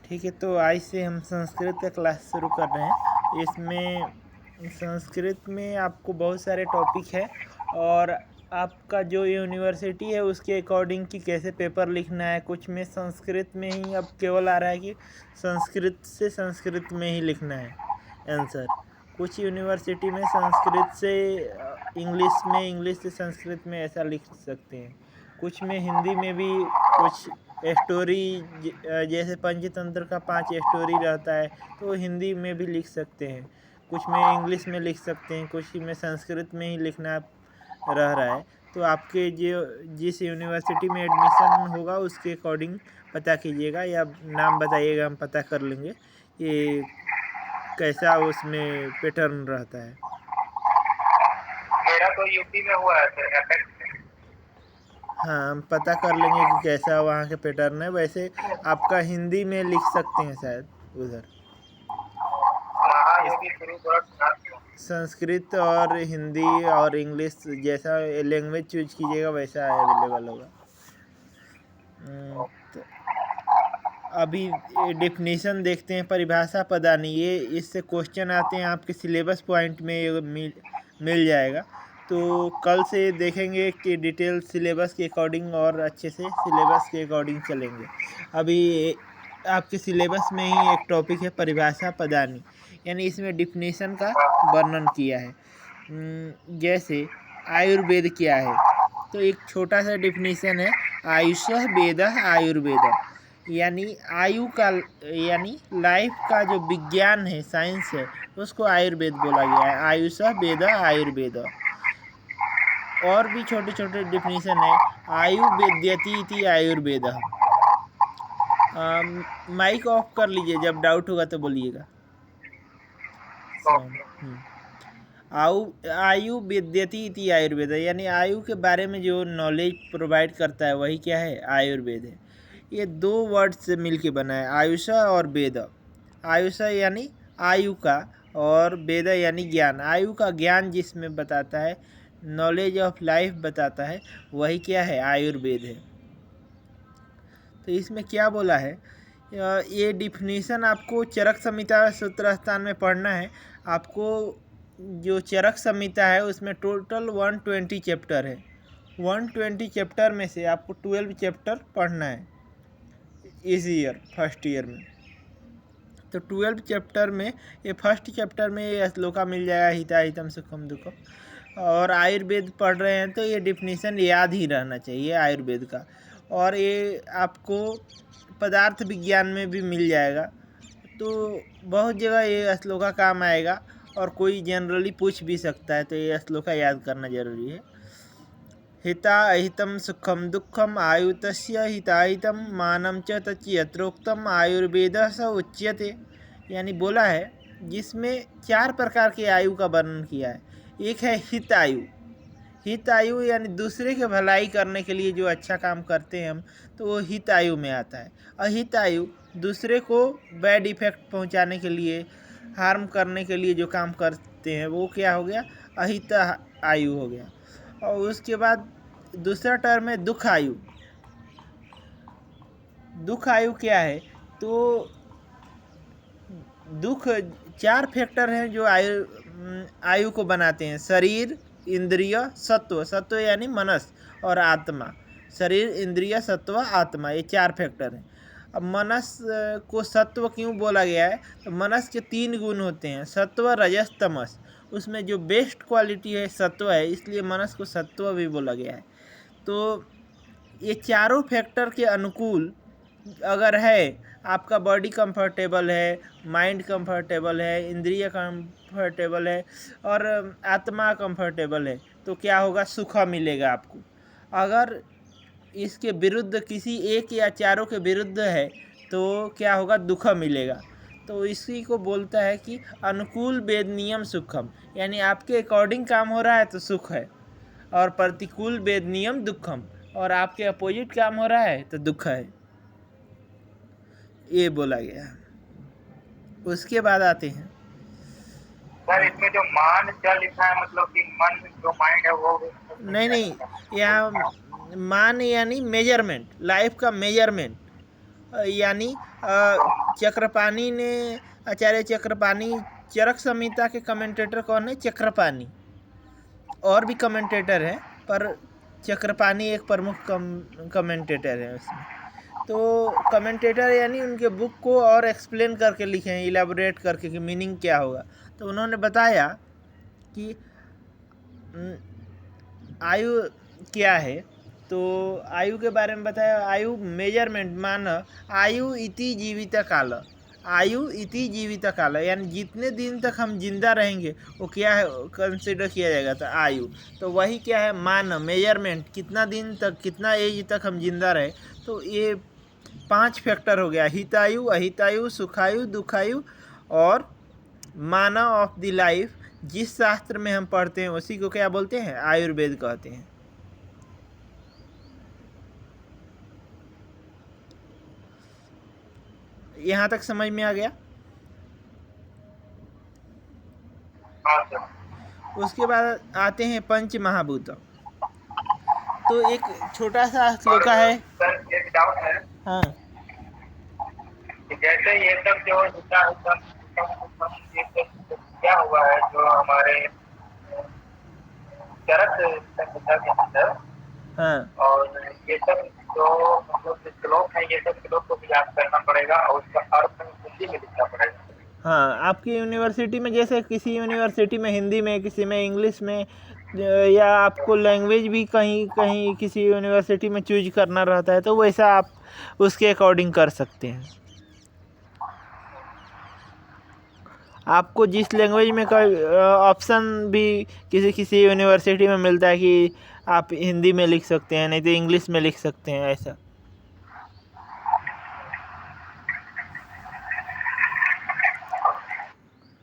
ठीक है, तो आज से हम संस्कृत का क्लास शुरू कर रहे हैं। इसमें संस्कृत में आपको बहुत सारे टॉपिक है और आपका जो यूनिवर्सिटी है उसके अकॉर्डिंग कि कैसे पेपर लिखना है। कुछ में संस्कृत में ही अब केवल आ रहा है कि संस्कृत से संस्कृत में ही लिखना है आंसर। कुछ यूनिवर्सिटी में संस्कृत से इंग्लिश में, इंग्लिश से संस्कृत में ऐसा लिख सकते हैं। कुछ में हिंदी में भी कुछ स्टोरी जैसे पंचतंत्र का 5 स्टोरी रहता है तो हिंदी में भी लिख सकते हैं। कुछ में इंग्लिश में लिख सकते हैं, कुछ में संस्कृत में ही लिखना रह रहा है। तो आपके जो जिस यूनिवर्सिटी में एडमिशन होगा उसके अकॉर्डिंग पता कीजिएगा या नाम बताइएगा, हम पता कर लेंगे ये कैसा उसमें पैटर्न रहता है। मेरा तो यूपी में हुआ है सर, एपेक्स में। हाँ, हम पता कर लेंगे कि कैसा वहाँ के पैटर्न है। वैसे आपका हिंदी में लिख सकते हैं शायद उधर। महायोगी गुरु गोरखनाथ। संस्कृत और हिंदी और इंग्लिश जैसा लैंग्वेज चूज कीजिएगा वैसा अवेलेबल होगा। तो अभी डेफिनेशन देखते हैं। परिभाषा पदानी, ये इससे क्वेश्चन आते हैं आपके सिलेबस पॉइंट में मिल जाएगा। तो कल से देखेंगे कि डिटेल सिलेबस के अकॉर्डिंग और अच्छे से सिलेबस के अकॉर्डिंग चलेंगे। अभी आपके सिलेबस में ही एक टॉपिक है परिभाषा पदानी, यानी इसमें डिफिनेशन का वर्णन किया है। जैसे आयुर्वेद क्या है, तो एक छोटा सा डिफिनेशन है, आयुष वेद आयुर्वेद, यानी आयु का यानी लाइफ का जो विज्ञान है, साइंस है, उसको आयुर्वेद बोला गया है। आयुष वेद आयुर्वेद। और भी छोटे छोटे डिफिनेशन है, आयु वेद्यति इति आयुर्वेद। माइक ऑफ कर लीजिए, जब डाउट होगा तो बोलिएगा। आयु वेद्यति इति आयुर्वेद, यानी आयु के बारे में जो नॉलेज प्रोवाइड करता है वही क्या है, आयुर्वेद है। ये दो वर्ड से मिलके बना है, आयुष और वेद। आयुष यानी आयु का और वेद यानी ज्ञान। आयु का ज्ञान जिसमें बताता है, नॉलेज ऑफ लाइफ बताता है, वही क्या है, आयुर्वेद है। तो इसमें क्या बोला है, ये डिफिनीशन आपको चरक संहिता सूत्रस्थान में पढ़ना है। आपको जो चरक संहिता है उसमें टोटल 120 चैप्टर है। 120 चैप्टर में से आपको 12 चैप्टर पढ़ना है इस ईयर, फर्स्ट ईयर में। तो 12 चैप्टर में ये फर्स्ट चैप्टर में ये श्लोका मिल जाएगा, हिता हितम सुखम दुखम। और आयुर्वेद पढ़ रहे हैं तो ये डिफिनीशन याद ही रहना चाहिए आयुर्वेद का। और ये आपको पदार्थ विज्ञान में भी मिल जाएगा। तो बहुत जगह ये श्लोका काम आएगा और कोई जनरली पूछ भी सकता है, तो ये श्लोका याद करना जरूरी है। हिता अहितम सुखम दुखम आयुतस्य हिताहितम मानम च तच्च यत्रोक्तम आयुर्वेद स उच्यते, यानी बोला है जिसमें 4 प्रकार के आयु का वर्णन किया है। एक है हित आयु। हित आयु यानी दूसरे के भलाई करने के लिए जो अच्छा काम करते हैं हम, तो वो हित आयु में आता है। अहित आयु दूसरे को बैड इफेक्ट पहुंचाने के लिए, हार्म करने के लिए जो काम करते हैं वो क्या हो गया, अहित आयु हो गया। और उसके बाद दूसरा टर्म है दुख आयु। दुख आयु क्या है, तो दुख 4 फैक्टर हैं जो आयु को बनाते हैं, शरीर, इंद्रिय, सत्व। सत्व यानी मनस और आत्मा। शरीर, इंद्रिय, सत्व, आत्मा, ये 4 फैक्टर हैं। अब मनस को सत्व क्यों बोला गया है, तो मनस के 3 गुण होते हैं, सत्व, रजस, तमस। उसमें जो बेस्ट क्वालिटी है सत्व है, इसलिए मनस को सत्व भी बोला गया है। तो ये चारों फैक्टर के अनुकूल अगर है, आपका बॉडी कंफर्टेबल है, माइंड कंफर्टेबल है, इंद्रिय कंफर्टेबल है और आत्मा कंफर्टेबल है, तो क्या होगा, सुख मिलेगा आपको। अगर इसके विरुद्ध किसी एक या चारों के विरुद्ध है तो क्या होगा, दुख मिलेगा। तो इसी को बोलता है कि अनुकूल वेद नियम सुखम, यानी आपके अकॉर्डिंग काम हो रहा है तो सुख है, और प्रतिकूल वेद नियम दुखम, और आपके अपोजिट काम हो रहा है तो दुख है, ये बोला गया। उसके बाद आते हैं सर इसमें जो मान क्या लिखा है, मतलब कि मन जो माइंड है वो नहीं, यहाँ मान यानी मेजरमेंट, लाइफ का मेजरमेंट, यानी चक्रपाणी ने, आचार्य चक्रपाणी, चरक संहिता के कमेंटेटर कौन है? चक्रपाणी। और भी कमेंटेटर हैं पर चक्रपाणी एक प्रमुख कमेंटेटर है उसमें। तो कमेंटेटर यानी उनके बुक को और एक्सप्लेन करके लिखे हैं, इलेबोरेट करके कि मीनिंग क्या होगा। तो उन्होंने बताया कि आयु क्या है। तो आयु के बारे में बताया, आयु मेजरमेंट मान आयु इति जीवित काल, आयु इति जीवित काल यानी जितने दिन तक हम जिंदा रहेंगे वो क्या है कंसिडर किया जाएगा। तो आयु तो वही क्या है, मान मेजरमेंट, कितना दिन तक, कितना एज तक हम जिंदा रहे। तो ये 5 फैक्टर हो गया, हितायु, अहितायु, सुखायु, दुखायु और मानव ऑफ द लाइफ। जिस शास्त्र में हम पढ़ते हैं उसी को क्या बोलते हैं? आयुर्वेद कहते हैं। यहाँ तक समझ में आ गया? हाँ सर। उसके बाद आते हैं पंच महाभूत। तो एक छोटा सा श्लोक है। सर एक डाउट है। हाँ, कि जैसे ये सब जो ये सब क्या हुआ है जो हमारे चरक संहिता के अंदर, हाँ, और ये सब जो मतलब श्लोक है, ये सब श्लोक को भी याद करना पड़ेगा और उसका अर्थ हिंदी में लिखना पड़ेगा। हाँ। आपकी यूनिवर्सिटी में, जैसे किसी यूनिवर्सिटी में हिंदी में, किसी में इंग्लिश में, या आपको लैंग्वेज भी कहीं कहीं किसी यूनिवर्सिटी में चूज करना रहता है, तो वैसा आप उसके अकॉर्डिंग कर सकते हैं। आपको जिस लैंग्वेज में का ऑप्शन भी किसी किसी यूनिवर्सिटी में मिलता है कि आप हिंदी में लिख सकते हैं, नहीं तो इंग्लिश में लिख सकते हैं, ऐसा।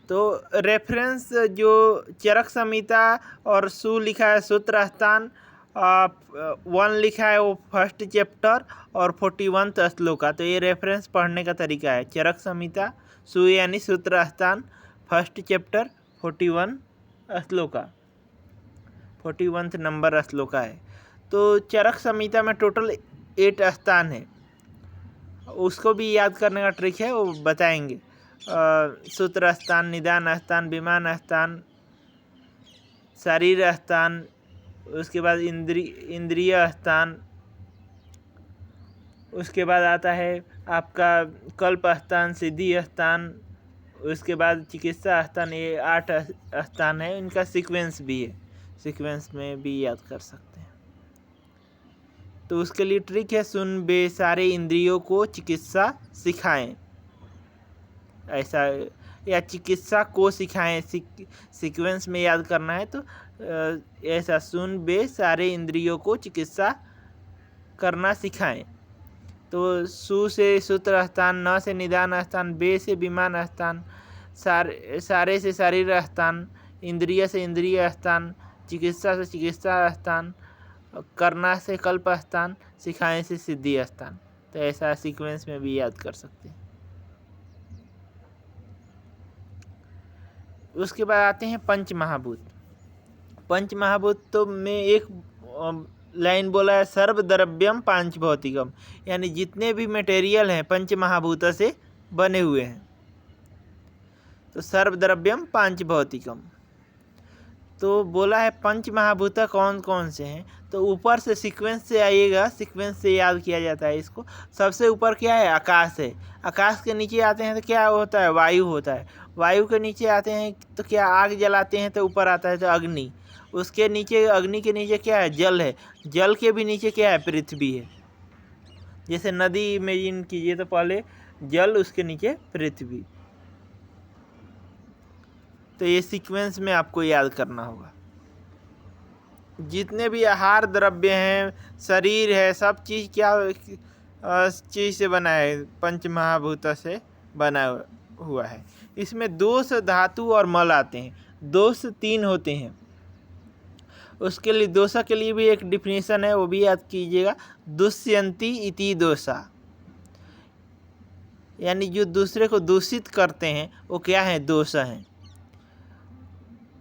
तो रेफरेंस जो चरक संहिता और सु लिखा है सूत्र स्थान 1 लिखा है वो फर्स्ट चैप्टर और 41 श्लोका। तो ये रेफरेंस पढ़ने का तरीका है। चरक संहिता सु यानी सूत्र स्थान first chapter 41 shloka, 41 number shloka है। तो चरक संहिता में टोटल 8 स्थान है, उसको भी याद करने का ट्रिक है, वो बताएंगे। सूत्र स्थान, निदान स्थान, विमान स्थान, शरीर स्थान, उसके बाद इंद्रिय स्थान, उसके बाद आता है आपका कल्प स्थान, सिद्धि स्थान, उसके बाद चिकित्सा स्थान। ये 8 स्थान है, इनका सीक्वेंस भी है, सीक्वेंस में भी याद कर सकते हैं। तो उसके लिए ट्रिक है, सुन बे सारे इंद्रियों को चिकित्सा सिखाएं, ऐसा, या चिकित्सा को सिखाएं, सीक्वेंस में याद करना है। तो ऐसा, सुन बे सारे इंद्रियों को चिकित्सा करना सिखाएं। तो सु से सूत्र स्थान, न से निदान स्थान, बे से विमान स्थान, सारे से शरीर स्थान, इंद्रिय से इंद्रिय स्थान, चिकित्सा से चिकित्सा स्थान, करना से कल्प स्थान, सिखाएं से सिद्धि स्थान। तो ऐसा सीक्वेंस में भी याद कर सकते हैं। उसके बाद आते हैं पंच महाभूत। पंच महाभूत तो में एक लाइन बोला है, सर्व द्रव्यम पांच भौतिकम, यानी जितने भी मटेरियल हैं पंच महाभूत से बने हुए हैं। तो सर्व द्रव्यम पांच भौतिकम। तो बोला है पंच महाभूत कौन कौन से हैं। तो ऊपर से सीक्वेंस से आइएगा, सीक्वेंस से याद किया जाता है इसको। सबसे ऊपर क्या है? आकाश है। आकाश के नीचे आते हैं तो क्या होता है? वायु होता है। वायु के नीचे आते हैं तो क्या? आग जलाते हैं तो ऊपर आता है तो अग्नि। उसके नीचे, अग्नि के नीचे क्या है? जल है। जल के भी नीचे क्या है? पृथ्वी है। जैसे नदी इमेजिन कीजिए तो पहले जल, उसके नीचे पृथ्वी। तो ये सीक्वेंस में आपको याद करना होगा। जितने भी आहार द्रव्य हैं, शरीर है, सब चीज़ क्या चीज़ से बना है? पंच महाभूत से बना हुआ है। इसमें दोष, धातु और मल आते हैं। दोष 3 होते हैं। उसके लिए दोषा के लिए भी एक डिफिनेशन है, वो भी याद कीजिएगा। दुष्यंती इति दोषा, यानी जो दूसरे को दूषित करते हैं वो क्या है? दोष हैं।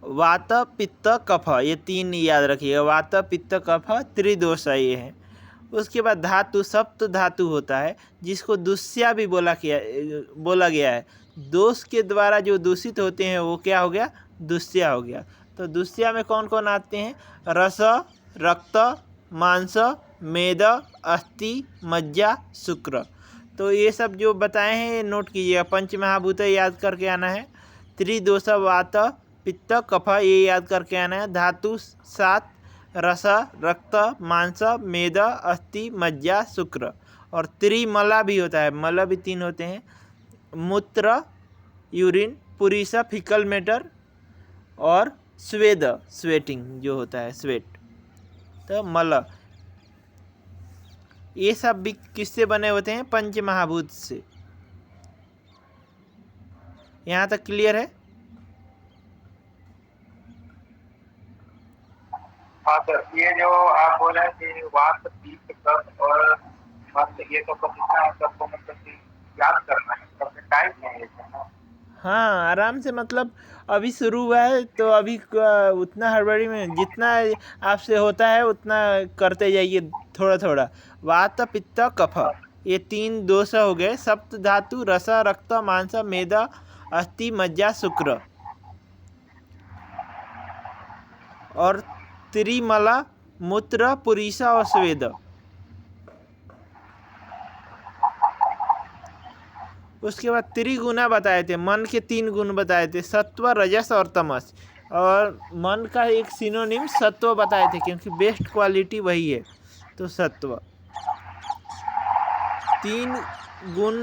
वात पित्त कफ, ये 3 याद रखिएगा। वात पित्त कफ त्रिदोष ये है। उसके बाद धातु सप्त धातु होता है, जिसको दूष्या भी बोला गया है। दोष के द्वारा जो दूषित होते हैं वो क्या हो गया, दूष्या हो गया। तो दूष्या में कौन कौन आते हैं, रस, रक्त, मांस, मेद, अस्थि, मज्जा, शुक्र। तो ये सब जो बताए हैं ये नोट कीजिएगा। पंच महाभूत याद करके आना है, त्रिदोष वात पित्त कफ ये याद करके आना है, धातु 7, रस, रक्त, मांस, मेद, अस्थि, मज्जा, शुक्र। और त्रिमला भी होता है, मल भी 3 होते हैं, मूत्र यूरिन, पुरीसा फीकल मैटर, और स्वेद स्वेटिंग जो होता है स्वेट। तो मल ये सब भी किससे बने होते हैं, पंच महाभूत से। यहाँ तक क्लियर है। हाँ सर, ये जो आप बोल रहे हैं कि वात पित्त कफ और मत, ये तो कितना है सबको मतलब कि याद करना है, सबसे टाइम नहीं है ना। हाँ आराम से, मतलब अभी शुरू हुआ है तो अभी उतना हड़बड़ी में जितना आपसे होता है उतना करते जाइए थोड़ा थोड़ा। वात पित्त कफ ये 3 दोष हो गए, सप्त धातु रस, रक्त, मांस, मेद, अस्थि, मज्जा, शुक्र। और त्रिमला मूत्र पुरीसा और स्वेद। उसके बाद त्रिगुणा बताए थे, मन के 3 गुण बताए थे, सत्व, रजस और तमस। और मन का एक सिनोनिम सत्व बताए थे, क्योंकि बेस्ट क्वालिटी वही है। तो सत्व 3 गुण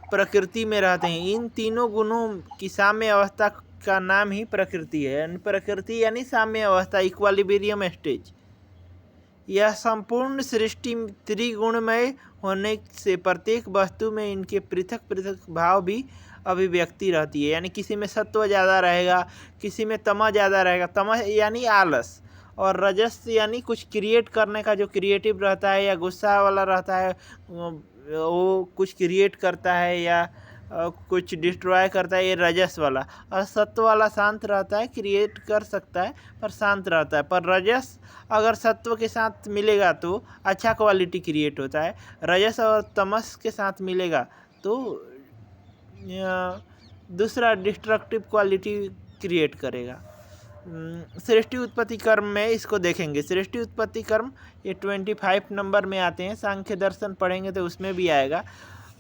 प्रकृति में रहते हैं। इन तीनों गुणों की साम्य अवस्था का नाम ही प्रकृति है। प्रकृति यानी साम्य अवस्था, इक्विलिब्रियम स्टेज। यह संपूर्ण सृष्टि त्रिगुणमय होने से प्रत्येक वस्तु में इनके पृथक पृथक भाव भी अभिव्यक्ति रहती है। यानी किसी में सत्व ज़्यादा रहेगा, किसी में तमः ज़्यादा रहेगा। तमः यानी आलस, और रजस यानी कुछ क्रिएट करने का, जो क्रिएटिव रहता है या गुस्सा वाला रहता है वो कुछ क्रिएट करता है या कुछ डिस्ट्रॉय करता है, ये रजस वाला। और सत्व वाला शांत रहता है, क्रिएट कर सकता है पर शांत रहता है। पर रजस अगर सत्व के साथ मिलेगा तो अच्छा क्वालिटी क्रिएट होता है, रजस और तमस के साथ मिलेगा तो दूसरा डिस्ट्रक्टिव क्वालिटी क्रिएट करेगा। सृष्टि उत्पत्ति कर्म में इसको देखेंगे। सृष्टि उत्पत्ति कर्म ये 25 नंबर में आते हैं, सांख्य दर्शन पढ़ेंगे तो उसमें भी आएगा।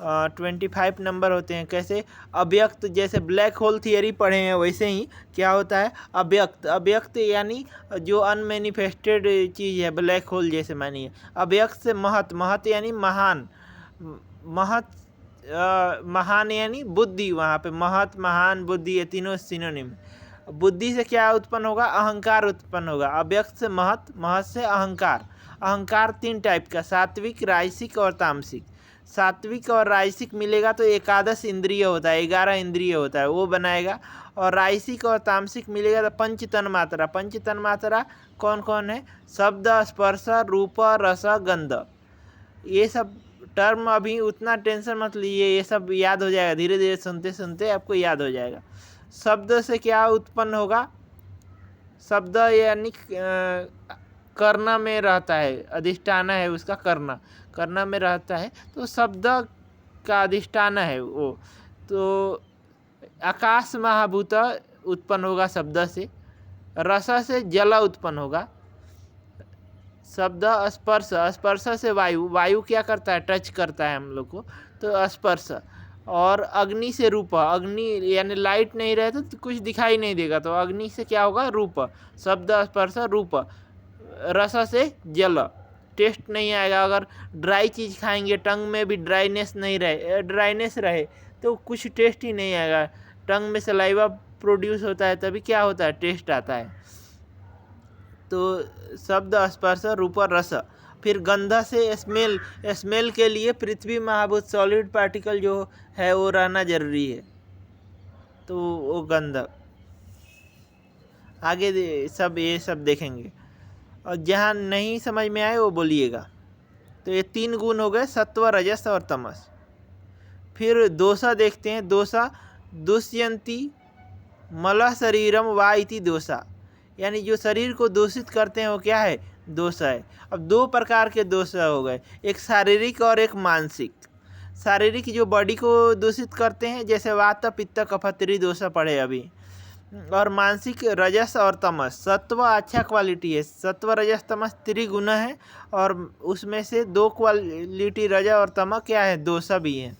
25 नंबर होते हैं। कैसे, अव्यक्त, जैसे ब्लैक होल थियरी पढ़े हैं वैसे ही क्या होता है, अव्यक्त। अव्यक्त यानी जो अनमैनिफेस्टेड चीज़ है, ब्लैक होल जैसे मानिए। अव्यक्त से महत, महत यानी महान, महत महान यानी बुद्धि। वहाँ पे महत, महान, बुद्धि ये तीनों सिनोनिम। बुद्धि से क्या उत्पन्न होगा, अहंकार उत्पन्न होगा। अव्यक्त से महत, महत से अहंकार। अहंकार 3 टाइप का, सात्विक, राजसिक और तामसिक। सात्विक और राजसिक मिलेगा तो 11 इंद्रिय होता है, 11 इंद्रिय होता है, वो बनाएगा। और राजसिक और तामसिक मिलेगा तो पंच तन्मात्रा। पंच तन्मात्रा कौन कौन है, शब्द, स्पर्श, रूप, रस, गंध। ये सब टर्म अभी उतना टेंशन मत लीजिए, ये सब याद हो जाएगा, धीरे धीरे सुनते सुनते आपको याद हो जाएगा। शब्द से क्या उत्पन्न होगा, शब्द यानी करना में रहता है, अधिष्ठान है उसका, करना में रहता है तो शब्द का अधिष्ठान है वो। तो आकाश महाभूत उत्पन्न होगा शब्द से। रस से जल उत्पन्न होगा। शब्द, स्पर्श, स्पर्श से वायु, वायु क्या करता है, टच करता है हम लोग को, तो स्पर्श। और अग्नि से रूप, अग्नि यानी लाइट नहीं रहे तो कुछ दिखाई नहीं देगा, तो अग्नि से क्या होगा, रूप। शब्द, स्पर्श, रूप। रस से जल, टेस्ट नहीं आएगा। अगर ड्राई चीज़ खाएंगे, टंग में भी ड्राइनेस रहे तो कुछ टेस्ट ही नहीं आएगा। टंग में सलाइवा प्रोड्यूस होता है तभी क्या होता है, टेस्ट आता है। तो शब्द, स्पर्श, रूप, रस। फिर गंध से स्मेल, स्मेल के लिए पृथ्वी महाभूत सॉलिड पार्टिकल जो है वो रहना जरूरी है, तो वो गंध। आगे ये सब देखेंगे, और जहाँ नहीं समझ में आए वो बोलिएगा। तो ये 3 गुण हो गए, सत्व, रजस और तमस। फिर दोषा देखते हैं। दोषा, दुष्यंती मल शरीरम वा इति दोषा, यानी जो शरीर को दूषित करते हैं वो क्या है, दोष है। अब दो प्रकार के दोष हो गए, एक शारीरिक और एक मानसिक। शारीरिक जो बॉडी को दूषित करते हैं, जैसे वात पित्त कफ त्रिदोष पढ़े अभी। और मानसिक रजस और तमस। सत्व अच्छा क्वालिटी है, सत्व रजस तमस त्रिगुण है, और उसमें से दो क्वालिटी रज और तम क्या है, दोष भी है।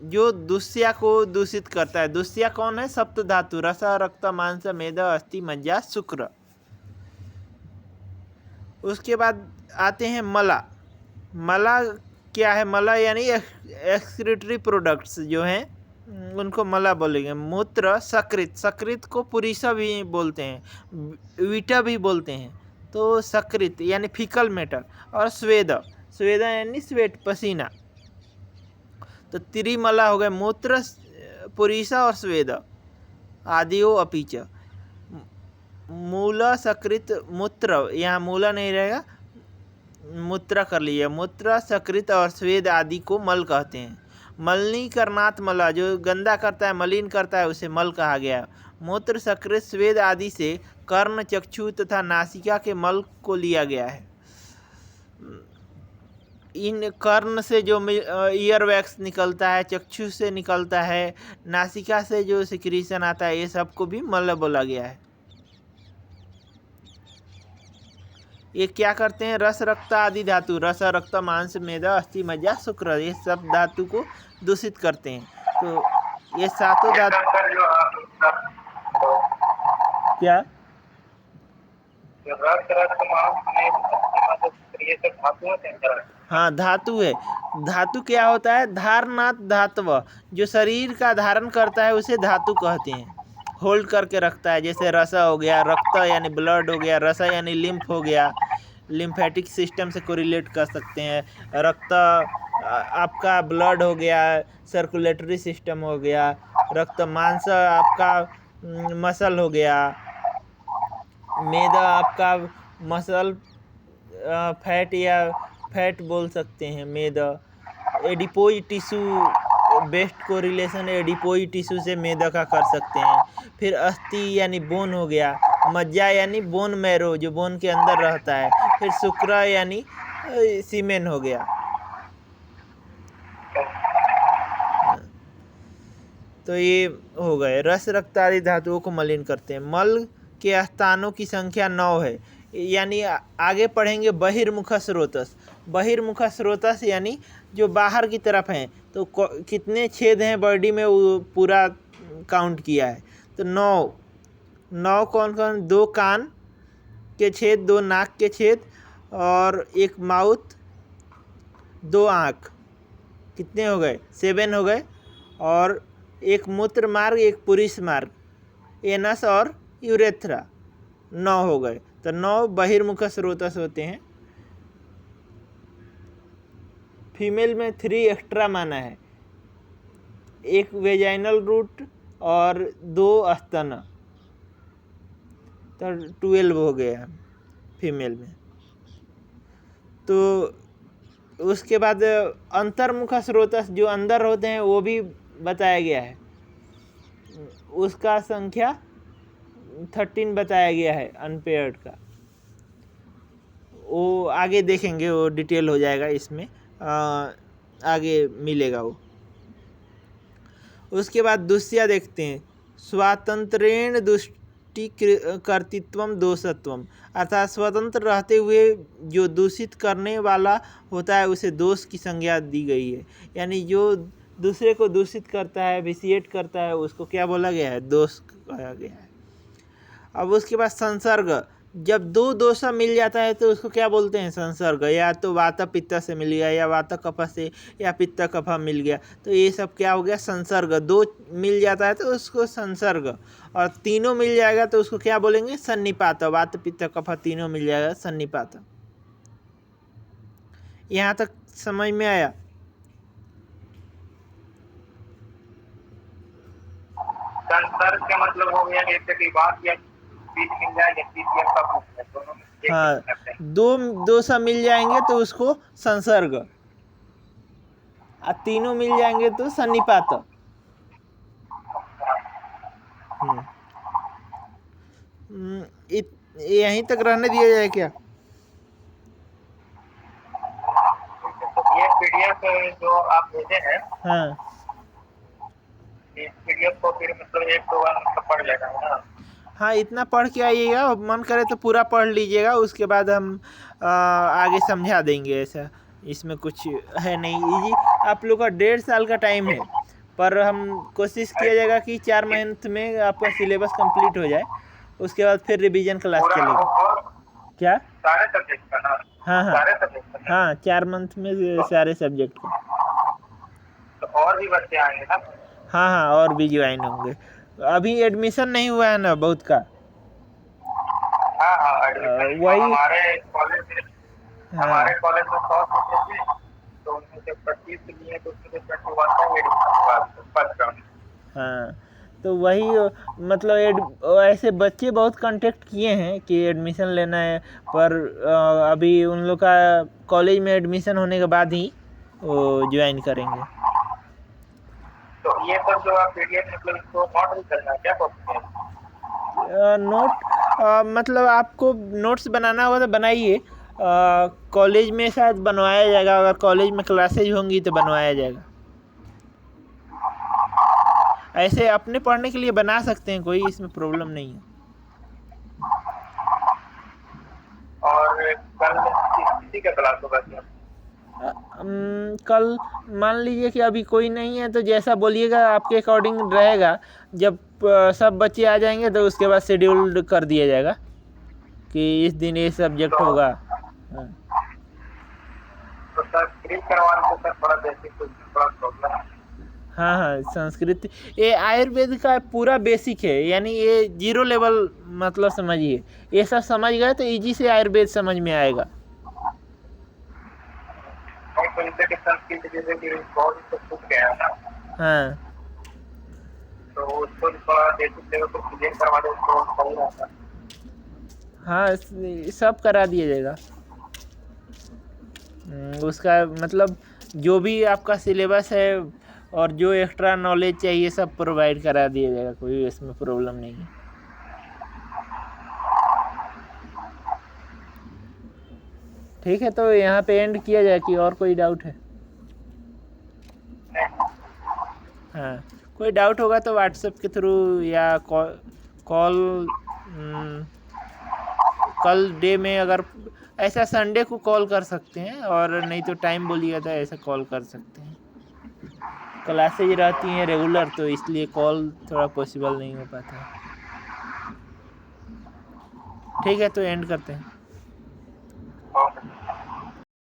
जो दुष्या को दूषित करता है, दुष्या कौन है, सप्त धातु, रस रक्त मांस मेद अस्थि मज्जा शुक्र। उसके बाद आते हैं मला। मला क्या है, मला यानी एक्सक्रीटरी प्रोडक्ट्स जो हैं उनको मला बोलेंगे। मूत्र सकृत, सकृत को पुरीसा भी बोलते हैं, वीटा भी बोलते हैं, तो सकृत यानी फीकल मैटर। और स्वेद, स्वेद यानी स्वेट पसीना। तो त्रिमला हो गए, मूत्र पुरीसा और स्वेद आदियो अपीच। मूला सकृत मूत्र, यहाँ मूला नहीं रहेगा, मूत्र कर लीजिए। मूत्र सकृत और स्वेद आदि को मल कहते हैं। मलिनीकरणात् मला, जो गंदा करता है, मलिन करता है, उसे मल कहा गया। मूत्र सकृत स्वेद आदि से कर्ण चक्षु तथा नासिका के मल को लिया गया है। इन कर्ण से जो ईयर वैक्स निकलता है, चक्षु से निकलता है, नासिका से जो सिक्रीशन आता है, ये सबको भी मल बोला गया है। ये क्या करते हैं, रस रक्त आदि धातु, रस रक्त मांस मेदा अस्थि मज्जा शुक्र, ये सब धातु को दूषित करते हैं। तो ये सातों धातु क्या, हाँ धातु है। धातु क्या होता है, धारनाथ धातव, जो शरीर का धारण करता है उसे धातु कहते हैं, होल्ड करके रखता है। जैसे रस हो गया, रक्त यानी ब्लड हो गया, रस यानी लिम्फ हो गया, लिम्फेटिक सिस्टम से कोरिलेट कर सकते हैं। रक्त आपका ब्लड हो गया, सर्कुलेटरी सिस्टम हो गया। रक्त मांस आपका मसल हो गया। मैदा आपका मसल फैट या फैट बोल सकते हैं, मैदा। Adipose tissue, best correlation adipose tissue से मैदा का कर सकते हैं। फिर अस्थि यानी बोन हो गया, मज्जा यानी बोन मैरो जो बोन के अंदर रहता है, फिर शुक्र यानी सीमेन हो गया। तो ये हो गए, रस रक्त आदि धातुओं को मलिन करते हैं। मल के स्थानों की संख्या 9 है, यानी आगे पढ़ेंगे बहिर्मुख स्रोतस। बहिर्मुख स्रोतस यानी जो बाहर की तरफ हैं, तो कितने छेद हैं बॉडी में वो पूरा काउंट किया है। तो 9 कौन कौन, 2 कान के छेद, 2 नाक के छेद, और 1 माउथ, 2 आँख, कितने हो गए, 7 हो गए। और 1 मूत्र मार्ग, 1 पुरुष मार्ग, एनस और यूरेथ्रा, 9 हो गए। तो 9 बहिर्मुख स्रोतस होते हैं। फीमेल में 3 एक्स्ट्रा माना है, 1 वेजाइनल रूट और 2 स्तन, तो 12 हो गया फीमेल में। तो उसके बाद अंतर्मुख स्रोतस जो अंदर होते हैं वो भी बताया गया है, उसका संख्या 13 बताया गया है अनपेयर्ड का। वो आगे देखेंगे, वो डिटेल हो जाएगा इसमें, आगे मिलेगा वो। उसके बाद दुष्या देखते हैं। स्वातंत्रेण दुष्टि कर्तृत्वम दोषत्वम, अर्थात स्वतंत्र रहते हुए जो दूषित करने वाला होता है उसे दोष की संज्ञा दी गई है। यानी जो दूसरे को दूषित करता है, विसिएट करता है, उसको क्या बोला गया है, दोष कहा गया है। अब उसके बाद संसर्ग, जब 2 दोष मिल जाता है तो उसको क्या बोलते हैं, संसर्ग। या तो वात पित्त से मिल गया, या वात कफ से, या पित्त कफ मिल गया, तो ये सब क्या हो गया, संसर्ग। 2 मिल जाता है तो उसको संसर्ग, और तीनों मिल जाएगा तो उसको क्या बोलेंगे, सन्निपात। वात पित्त कफ तीनों मिल जाएगा, सन्निपात। यहाँ तक समझ में आया। संसर्ग का मतलब हो गया जैसे कि बात या बीच मिल जाए, या बीच या सब दोनों एक हाँ, करते हैं। 2 दोष मिल जाएंगे तो उसको संसर्ग, और तीनों मिल जाएंगे तो सन्निपात। यहीं तक रहने दिया जाए क्या? तो ये पीडीएफ जो आप भेजे हैं, हाँ इस पीडीएफ को फिर मतलब 1-2 बार मतलब पढ़ लेना है ना? हाँ, इतना पढ़ के आइएगा, और मन करे तो पूरा पढ़ लीजिएगा, उसके बाद हम आगे समझा देंगे। ऐसा इसमें कुछ है नहीं, इजी। आप लोग का 1.5 साल का टाइम है, पर हम कोशिश किया जाएगा कि 4 मंथ में आपका सिलेबस कंप्लीट हो जाए, उसके बाद फिर रिवीजन क्लास पूरा चलेगा। और क्या? सारे सब्जेक्ट का ना? हाँ हाँ सारे सब्जेक्ट का ना? हाँ, 4 मंथ में सारे सब्जेक्ट का। तो और भी बच्चे आएंगे ना? हाँ हाँ, और भी ज्वाइन होंगे। अभी एडमिशन नहीं हुआ है ना बहुत का। हाँ हाँ, एडमिशन वही। हमारे कॉलेज में हाँ 100 सीटें थी, तो उनमें से 25 लिए, तो उसमें से 21 का एडमिशन हुआ फर्स्ट राउंड। हाँ, तो वही मतलब ऐसे बच्चे बहुत कांटेक्ट किए हैं कि एडमिशन लेना है, पर अभी उन लोग का कॉलेज में एडमिशन होने के बाद ही वो ज्वाइन करेंगे। तो ये सब जो आप पीडीएफ मतलब इसको नोट भी करना है क्या कॉपी में? नोट मतलब आपको नोट्स बनाना होगा तो बनाइए। कॉलेज में शायद बनवाया जाएगा, अगर कॉलेज में क्लासेज होंगी तो बनवाया जाएगा। ऐसे अपने पढ़ने के लिए बना सकते हैं, कोई इसमें प्रॉब्लम नहीं है। और कल किसी का क्लास होगा क्या? कल मान लीजिए कि अभी कोई नहीं है, तो जैसा बोलिएगा आपके अकॉर्डिंग रहेगा। जब सब बच्चे आ जाएंगे तो उसके बाद शेड्यूल्ड कर दिया जाएगा कि इस दिन ये सब्जेक्ट होगा। हाँ तो सर स्क्रीन करवाने से सर थोड़ा बेसिक कुछ थोड़ा प्रॉब्लम है। हाँ हाँ, संस्कृत ये आयुर्वेद का पूरा बेसिक है, यानी ये 0 लेवल मतलब समझिए। ये सब समझ गए तो इजी से आयुर्वेद समझ में आएगा। नहीं तो जैसे कि संस्कृत जैसे कि बहुत तो छूट गया है ना, हाँ तो उसको थोड़ा बेसिक लेवल को क्लियर करवा दे तो सही रहता है। हाँ, सब करा दिया जाएगा। उसका मतलब जो भी आपका सिलेबस है और जो एक्स्ट्रा नॉलेज चाहिए सब प्रोवाइड करा दिया जाएगा, कोई इसमें प्रॉब्लम नहीं है। ठीक है, तो यहाँ पे एंड किया जाए कि और कोई डाउट है? हाँ, कोई डाउट होगा तो व्हाट्सएप के थ्रू या कॉल कल डे में, अगर ऐसा संडे को कॉल कर सकते हैं, और नहीं तो टाइम बोलिएगा तो ऐसा कॉल कर सकते हैं। क्लासेज रहती हैं रेगुलर, तो इसलिए कॉल थोड़ा पॉसिबल नहीं हो पाता है। ठीक है, तो एंड करते हैं।